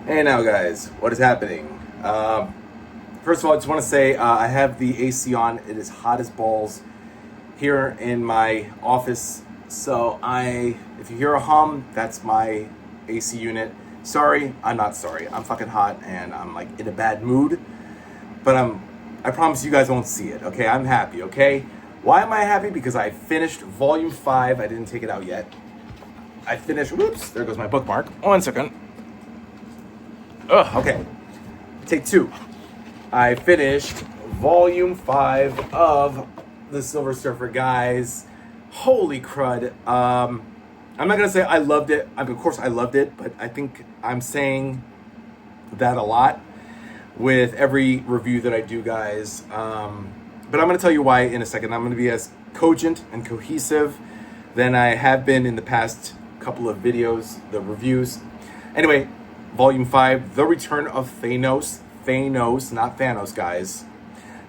Hey now guys, what is happening? First of all, I just want to say I have the AC on. It is hot as balls here in my office. So if you hear a hum, that's my AC unit. Sorry, I'm not sorry. I'm fucking hot and I'm like in a bad mood. But I promise you guys won't see it, okay? I'm happy, okay? Why am I happy? Because I finished volume 5. I didn't take it out yet. I finished, whoops, there goes my bookmark. 1 second. Ugh, okay. Take 2. I finished volume 5 of the Silver Surfer, guys. Holy crud. I'm not gonna say I loved it. I mean, of course I loved it, but I think I'm saying that a lot with every review that I do, guys. But I'm gonna tell you why in a second. I'm gonna be as cogent and cohesive than I have been in the past couple of videos, the reviews. Anyway, Volume 5, The Return of Thanos. Thanos, not Thanos, guys.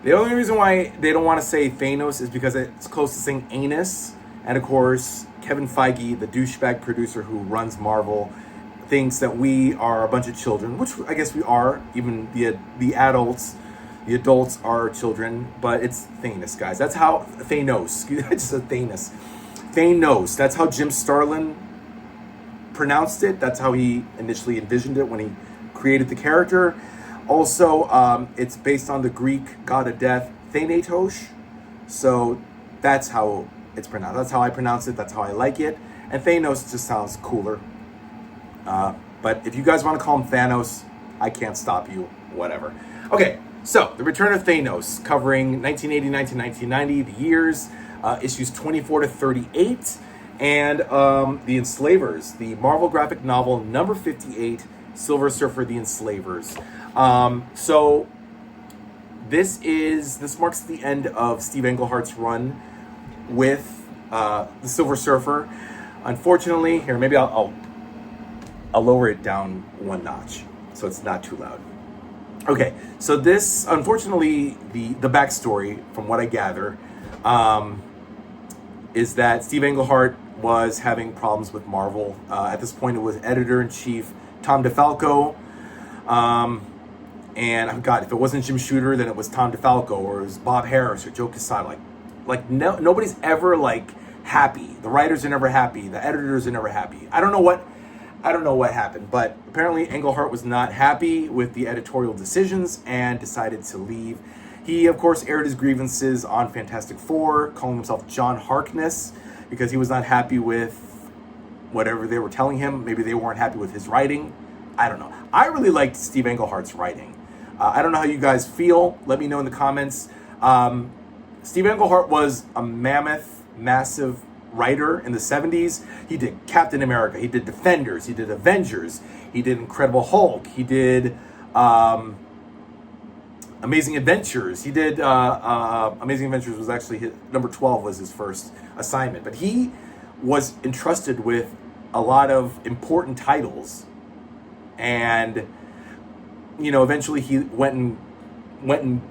The only reason why they don't want to say Thanos is because it's close to saying anus. And of course, Kevin Feige, the douchebag producer who runs Marvel, thinks that we are a bunch of children, which I guess we are. Even the adults are children, but it's Thanos, guys. That's how Thanos. I just said Thanos. Thanos. That's how Jim Starlin pronounced it. That's how he initially envisioned it when he created the character. Also, it's based on the Greek god of death, Thanatos. So that's how it's pronounced. That's how I pronounce it. That's how I like it. And Thanos just sounds cooler. But if you guys want to call him Thanos, I can't stop you. Whatever. Okay, so The Return of Thanos, covering 1989 to 1990, the years, issues 24 to 38. And The Enslavers, the Marvel graphic novel number 58, Silver Surfer, The Enslavers. So this marks the end of Steve Englehart's run with the Silver Surfer. Unfortunately, here maybe I'll lower it down 1 notch so it's not too loud. Okay, so this, unfortunately, the backstory from what I gather is that Steve Englehart was having problems with Marvel. At this point, it was editor-in-chief Tom DeFalco. And God, if it wasn't Jim Shooter, then it was Tom DeFalco, or it was Bob Harris or Joe Quesada. Nobody's ever happy. The writers are never happy. The editors are never happy. I don't know what happened, but apparently Englehart was not happy with the editorial decisions and decided to leave. He, of course, aired his grievances on Fantastic Four, calling himself John Harkness, because he was not happy with whatever they were telling him. Maybe they weren't happy with his writing. I don't know. I really liked Steve Englehart's writing. I don't know how you guys feel. Let me know in the comments. Steve Englehart was a massive writer in the 70s. He did Captain America. He did Defenders. He did Avengers. He did Incredible Hulk. He did Amazing Adventures. He did Amazing Adventures was actually number 12 was his first assignment. But he was entrusted with a lot of important titles. And eventually he went and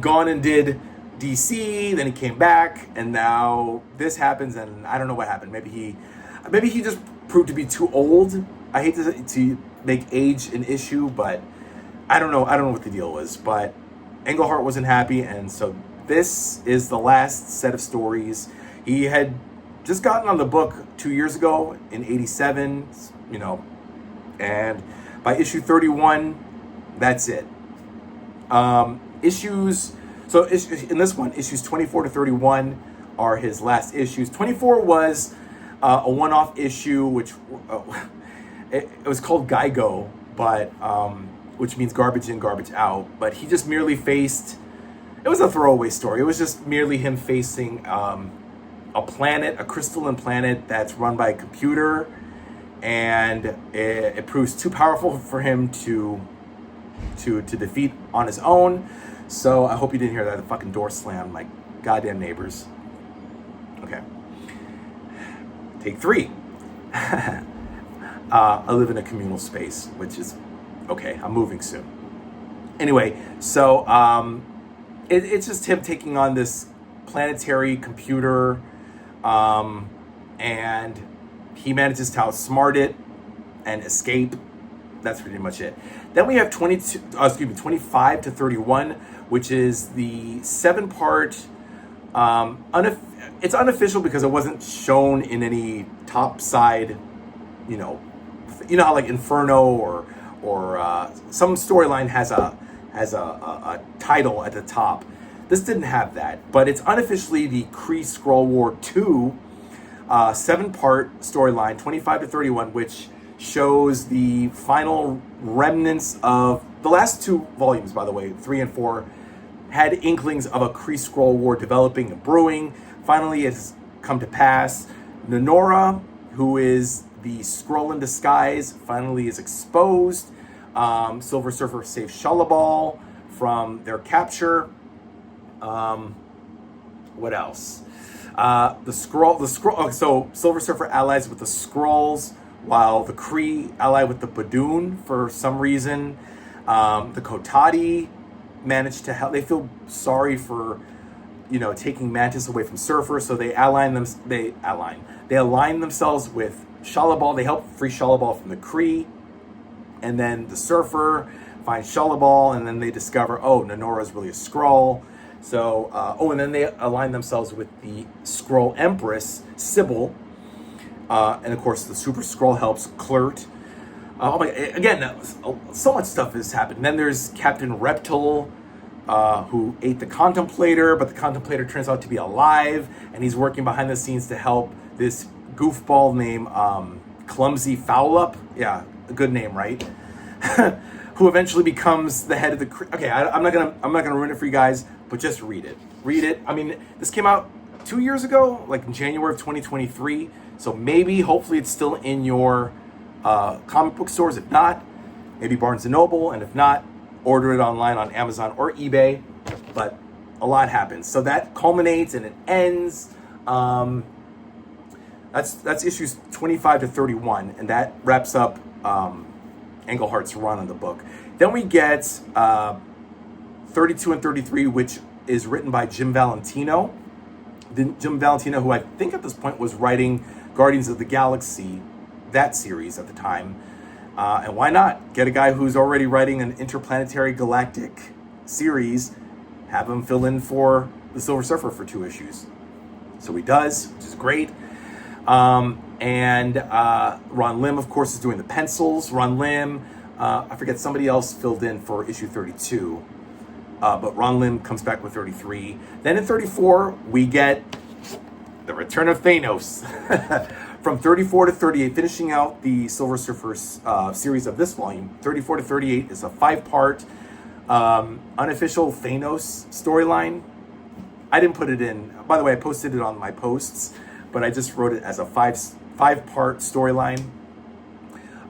gone and did DC, then he came back, and now this happens, and I don't know what happened. Maybe he just proved to be too old. I hate to make age an issue, but I don't know what the deal was. But Englehart wasn't happy, and so this is the last set of stories. He had just gotten on the book 2 years ago in '87, and by issue 31, that's it. So in this one, issues 24 to 31 are his last issues. 24 was a one-off issue, which it was called Geigo, but which means garbage in, garbage out. But he just merely faced. It was a throwaway story. It was just merely him facing a planet, a crystalline planet that's run by a computer, and it proves too powerful for him to defeat on his own. So I hope you didn't hear that. The fucking door slammed, like goddamn neighbors. Okay. Take 3. I live in a communal space, which is okay. I'm moving soon. Anyway, so it's just him taking on this planetary computer, and he manages to outsmart it and escape. that's pretty much it. Then we have 25 to 31, which is the 7-part. It's unofficial because it wasn't shown in any top side. You know how like Inferno or some storyline has a title at the top. This didn't have that, but it's unofficially the Kree Skrull War 2 7-part storyline, 25 to 31, which shows the final remnants of the last 2 volumes, by the way, 3 and 4, had inklings of a Kree Skrull War developing and brewing. Finally, it's come to pass. Nenora, who is the Skrull in disguise, finally is exposed. Silver Surfer saves Shalabal from their capture. What else? So Silver Surfer allies with the Skrulls, while the Kree ally with the Badoon for some reason. The Kotati managed to help. They feel sorry for, taking Mantis away from Surfer, so they align themselves with Shalabal. They help free Shalabal from the Kree, and then the Surfer finds Shalabal, and then they discover, Nenora is really a Skrull. So, and then they align themselves with the Skrull Empress, Sybil. And of course, the Super Skrull helps Kl'rt. Again, so much stuff has happened. And then there's Captain Reptile, who ate the Contemplator, but the Contemplator turns out to be alive, and he's working behind the scenes to help this goofball named Clumsy Foul-Up. Yeah, a good name, right? Who eventually becomes the head of the... Okay, I'm not gonna ruin it for you guys, but just read it. Read it. I mean, this came out 2 years ago, like in January of 2023. So hopefully it's still in your comic book stores. If not, maybe Barnes & Noble. And if not, order it online on Amazon or eBay. But a lot happens. So that culminates and it ends. That's issues 25 to 31. And that wraps up Englehart's run on the book. Then we get 32 and 33, which is written by Jim Valentino. Jim Valentino, who I think at this point was writing Guardians of the Galaxy, that series at the time. And why not get a guy who's already writing an interplanetary galactic series, have him fill in for the Silver Surfer for 2 issues. So he does, which is great. And Ron Lim, of course, is doing the pencils. Ron Lim, I forget, somebody else filled in for issue 32. But Ron Lim comes back with 33. Then in 34, we get the return of Thanos. From 34 to 38, finishing out the Silver Surfer series of this volume. 34 to 38 is a 5-part unofficial Thanos storyline. I didn't put it in. By the way, I posted it on my posts, but I just wrote it as a 5-part storyline.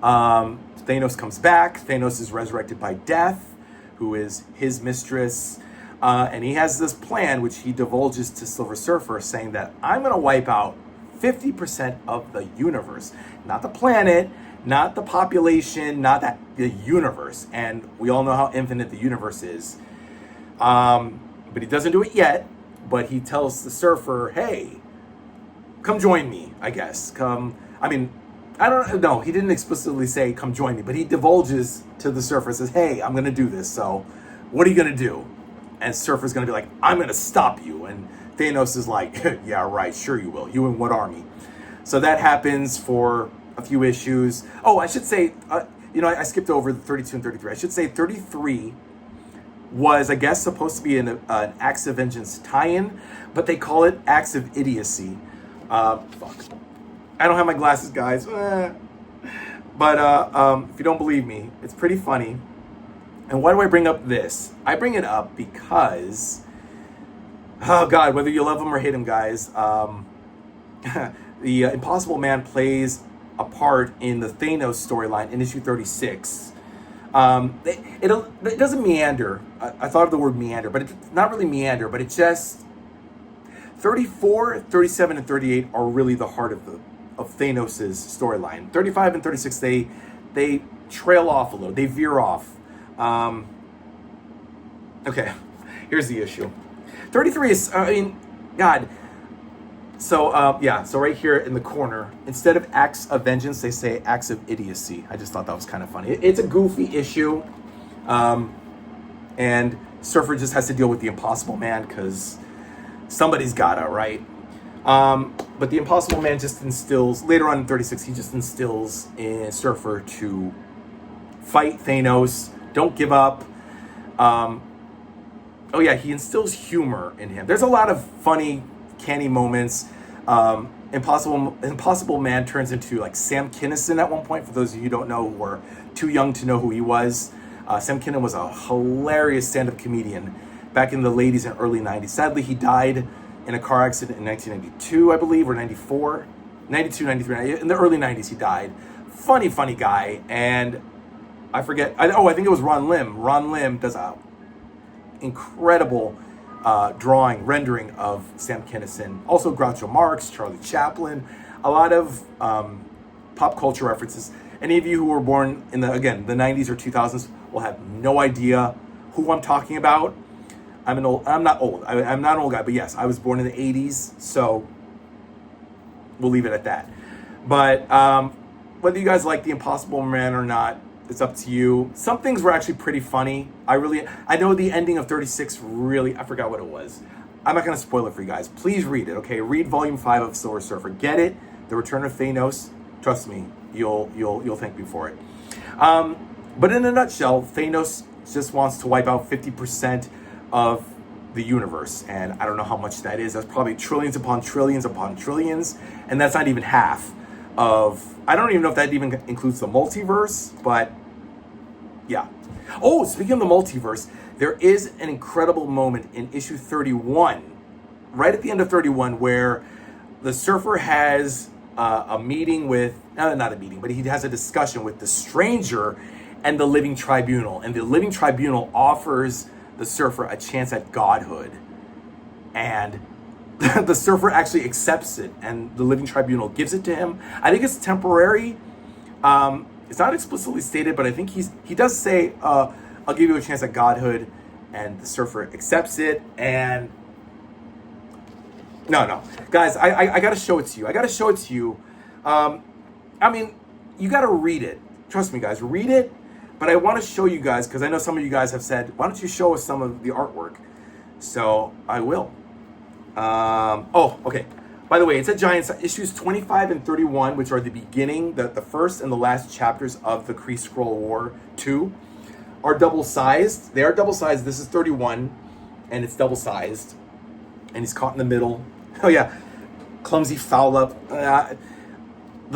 Thanos comes back. Thanos is resurrected by Death, who is his mistress. And he has this plan, which he divulges to Silver Surfer, saying that I'm going to wipe out 50% of the universe. Not the planet, not the population, not the universe. And we all know how infinite the universe is. But he doesn't do it yet. But he tells the Surfer, hey, come join me, I guess. I don't know. He didn't explicitly say, come join me. But he divulges to the Surfer, says, hey, I'm going to do this. So what are you going to do? And Surfer's going to be like, I'm going to stop you. And Thanos is like, yeah, right, sure you will. You and what army? So that happens for a few issues. Oh, I should say, I skipped over the 32 and 33. I should say 33 was, I guess, supposed to be an Acts of Vengeance tie-in, but they call it Acts of Idiocy. Fuck. I don't have my glasses, guys. But if you don't believe me, it's pretty funny. And why do I bring up this? I bring it up because, oh God, whether you love him or hate him, guys, the Impossible Man plays a part in the Thanos storyline in issue 36. It doesn't meander. I thought of the word meander, but it's not really meander, but it's just 34, 37, and 38 are really the heart of Thanos' storyline. 35 and 36, they trail off a little. They veer off. Okay, here's the issue. 33 is, God, So right here in the corner, instead of acts of vengeance, they say acts of idiocy. I just thought that was kind of funny. It's a goofy issue. And Surfer just has to deal with the Impossible Man because somebody's gotta, right? But the Impossible Man just instills, later on in 36, he just instills in Surfer to fight Thanos, don't give up. He instills humor in him. There's a lot of funny, canny moments. Impossible Man turns into like Sam Kinison at one point, for those of you who don't know, who are too young to know who he was. Sam Kinison was a hilarious stand-up comedian back in the late 80s and early 90s. Sadly, he died in a car accident in 1992, I believe, or 94, 92, 93. In the early 90s, he died. Funny guy. And I forget, I think it was Ron Lim. Ron Lim does a incredible rendering of Sam Kinison. Also Groucho Marx, Charlie Chaplin, a lot of pop culture references. Any of you who were born in the 90s or 2000s will have no idea who I'm talking about. I'm not old. I'm not an old guy, but yes, I was born in the 80s, so we'll leave it at that. But whether you guys like The Impossible Man or not, it's up to you. Some things were actually pretty funny. I know the ending of 36 really, I forgot what it was. I'm not going to spoil it for you guys. Please read it, okay? Read Volume 5 of Silver Surfer. Get it? The Return of Thanos. Trust me, you'll thank me for it. But in a nutshell, Thanos just wants to wipe out 50% of the universe. And I don't know how much that is. That's probably trillions upon trillions upon trillions. And that's not even half of, I don't even know if that even includes the multiverse, but yeah. Oh, speaking of the multiverse, there is an incredible moment in issue 31, right at the end of 31, where the Surfer has a meeting with, not a meeting, but he has a discussion with the Stranger and the Living Tribunal. And the Living Tribunal offers the Surfer a chance at godhood. And the Surfer actually accepts it, and the Living Tribunal gives it to him. I think it's temporary. It's not explicitly stated, but I think he does say, I'll give you a chance at godhood, and the Surfer accepts it. And no, guys, I gotta show it to you. I mean, you gotta read it. Trust me, guys, read it. But I want to show you guys, because I know some of you guys have said, why don't you show us some of the artwork? So I will. Okay. By the way, it's a giant size. Issues 25 and 31, which are the beginning, the first and the last chapters of the Kree Skrull War 2, are double-sized. They are double-sized. This is 31, and it's double-sized. And he's caught in the middle. Oh, yeah. Clumsy foul up. The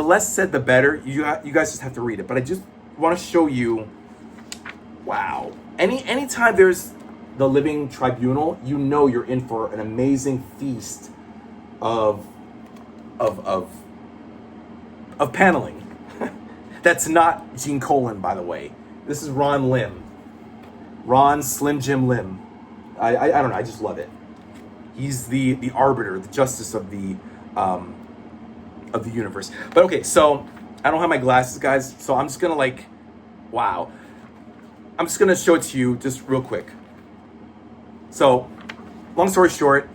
less said, the better. You guys just have to read it. But I just want to show you, wow. Anytime there's the Living Tribunal, you know you're in for an amazing feast of paneling. That's not Gene Colan, by the way. This is Ron Lim. Ron Slim Jim Lim. I don't know, I just love it. He's the arbiter, the justice of the universe. But okay, so I don't have my glasses, guys, so I'm just gonna wow. I'm just gonna show it to you just real quick. So, long story short,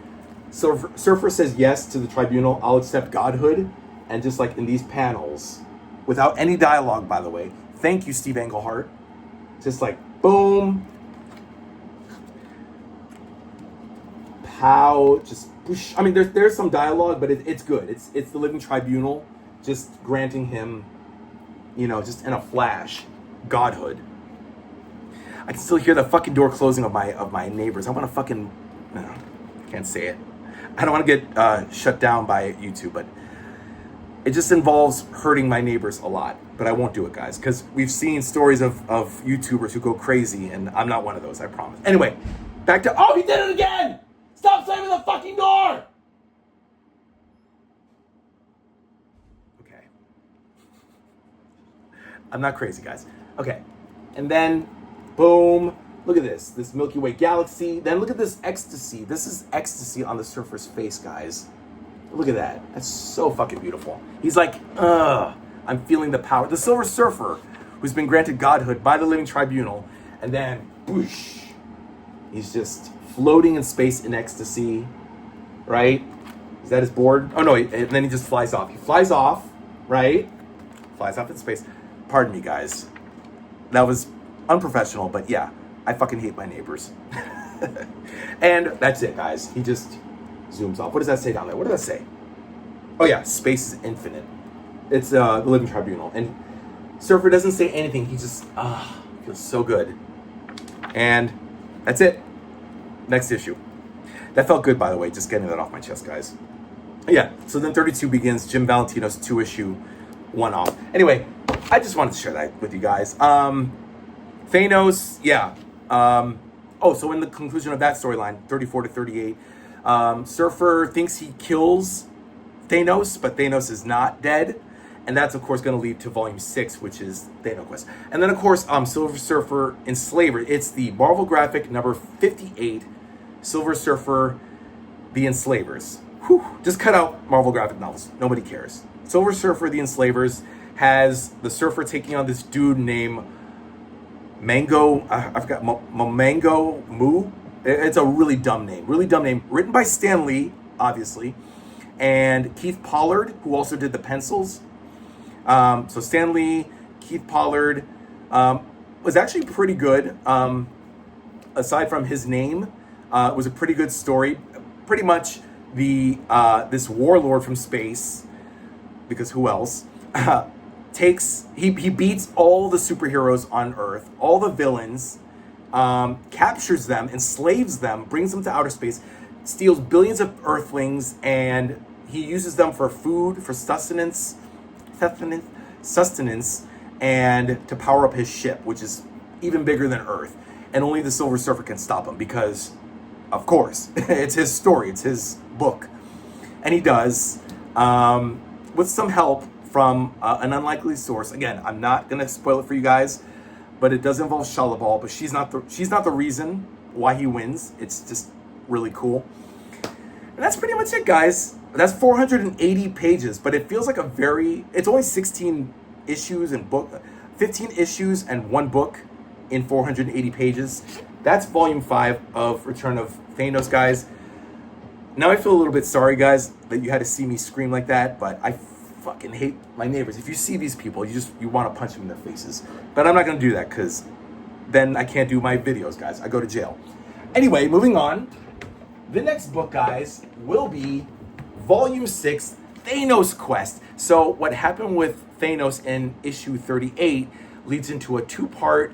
Surfer says yes to the tribunal. I'll accept godhood. And just like in these panels, without any dialogue, by the way, thank you, Steve Englehart. Just like, boom. Pow, just whoosh. I mean, there's some dialogue, but it's good. It's the Living Tribunal just granting him, just in a flash, godhood. I can still hear the fucking door closing of my neighbors. I want to fucking, no, can't say it. I don't want to get shut down by YouTube, but it just involves hurting my neighbors a lot. But I won't do it, guys, because we've seen stories of YouTubers who go crazy, and I'm not one of those, I promise. Anyway, back to, oh, he did it again! Stop slamming the fucking door! Okay. I'm not crazy, guys. Okay. And then, boom. Look at this Milky Way galaxy. Then look at this ecstasy. This is ecstasy on the Surfer's face, guys. Look at that. That's so fucking beautiful. He's like, I'm feeling the power. The Silver Surfer, who's been granted godhood by the Living Tribunal. And then, whoosh. He's just floating in space in ecstasy, right? Is that his board? Oh no, and then he just flies off. He flies off, right? Flies off in space. Pardon me, guys. That was unprofessional, but yeah, I fucking hate my neighbors. And that's it, guys. He just zooms off. What does that say down there? What does that say? Oh yeah, space is infinite. It's the Living Tribunal. And Surfer doesn't say anything. He just, feels so good. And that's it. Next issue. That felt good, by the way, just getting that off my chest, guys. Yeah, so then 32 begins, Jim Valentino's 2-issue one-off. Anyway, I just wanted to share that with you guys. Thanos, yeah. So in the conclusion of that storyline, 34 to 38, Surfer thinks he kills Thanos, but Thanos is not dead. And that's, of course, going to lead to Volume 6, which is Thanos Quest. And then, of course, Silver Surfer Enslaver. It's the Marvel graphic number 58, Silver Surfer, The Enslavers. Whew, just cut out Marvel graphic novels. Nobody cares. Silver Surfer, The Enslavers has the Surfer taking on this dude named Mango. I forgot. Mango Moo. It's a really dumb name. Really dumb name. Written by Stan Lee, obviously. And Keith Pollard, who also did the pencils. So Stan Lee, Keith Pollard, was actually pretty good. Aside from his name, it was a pretty good story. Pretty much this warlord from space, because who else, he beats all the superheroes on Earth, all the villains, captures them, enslaves them, brings them to outer space, steals billions of Earthlings, and he uses them for food, for sustenance, and to power up his ship, which is even bigger than Earth. And only the Silver Surfer can stop him because, of course, it's his story, it's his book. And he does, with some help from an unlikely source. Again, I'm not going to spoil it for you guys, but it does involve Shalabal, but she's not the reason why he wins. It's just really cool. And that's pretty much it, guys. That's 480 pages, but it feels like it's only 16 issues and 15 issues and one book in 480 pages. That's volume 5 of Return of Thanos, guys. Now I feel a little bit sorry, guys, that you had to see me scream like that, but I fucking hate my neighbors. If you see these people, you want to punch them in their faces. But I'm not going to do that because then I can't do my videos, guys. I go to jail. Anyway, moving on. The next book, guys, will be Volume 6, Thanos Quest. So what happened with Thanos in issue 38 leads into a 2-part,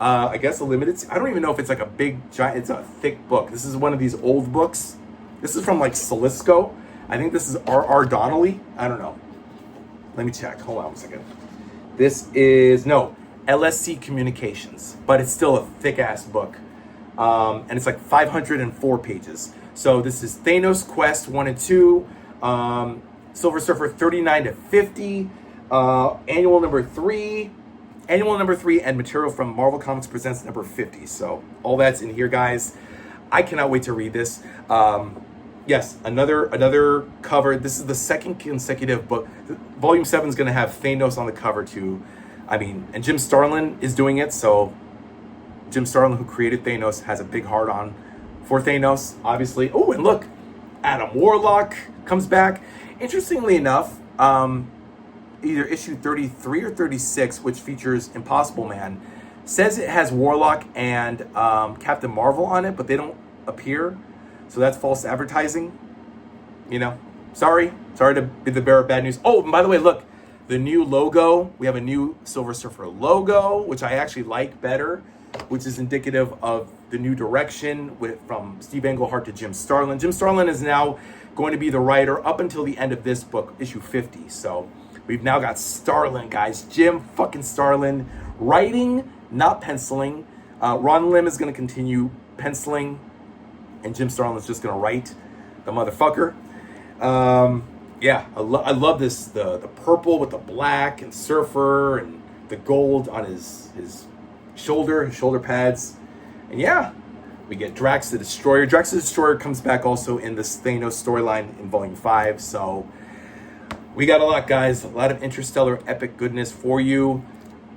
I guess a limited, I don't even know if it's like a big, giant, it's a thick book. This is one of these old books. This is from like Salisco. I think this is R.R. Donnelly. I don't know. Let me check. Hold on a second. This is, no, LSC Communications, but it's still a thick-ass book. And it's like 504 pages. So this is Thanos Quest 1 and 2, Silver Surfer 39 to 50, annual number 3, and material from Marvel Comics Presents number 50. So all that's in here, guys. I cannot wait to read this. Yes, another cover. This is the second consecutive book. Volume 7 is going to have Thanos on the cover too. I mean, and Jim Starlin is doing it, so Jim Starlin, who created Thanos, has a big heart on for Thanos, obviously. Oh, and look, Adam Warlock comes back. Interestingly enough, either issue 33 or 36, which features Impossible Man, says it has Warlock and Captain Marvel on it, but they don't appear. So that's false advertising. You know, sorry to be the bearer of bad news. Oh, and by the way, look, the new logo. We have a new Silver Surfer logo, which I actually like better, which is indicative of the new direction from Steve Englehart to Jim Starlin. Jim Starlin is now going to be the writer up until the end of this book, issue 50. So we've now got Starlin, guys. Jim fucking Starlin writing, not penciling. Ron Lim is going to continue penciling, and Jim Starlin is just going to write the motherfucker. Yeah, I love this, the purple with the black and Surfer and the gold on his shoulder pads. And yeah, we get Drax the Destroyer. Drax the Destroyer comes back also in this Thanos storyline in Volume 5. So we got a lot, guys. A lot of interstellar epic goodness for you.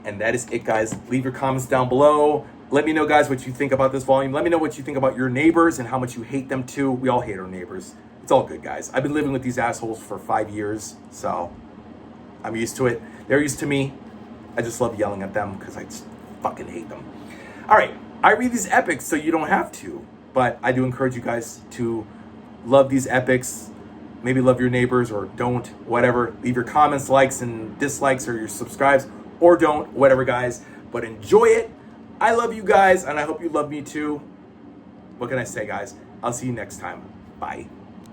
And that is it, guys. Leave your comments down below. Let me know, guys, what you think about this volume. Let me know what you think about your neighbors and how much you hate them too. We all hate our neighbors. It's all good, guys. I've been living with these assholes for 5 years, so I'm used to it. They're used to me. I just love yelling at them because I just fucking hate them. All right, I read these epics so you don't have to, but I do encourage you guys to love these epics. Maybe love your neighbors or don't, whatever. Leave your comments, likes, and dislikes, or your subscribes, or don't, whatever, guys. But enjoy it. I love you guys, and I hope you love me too. What can I say, guys? I'll see you next time. Bye.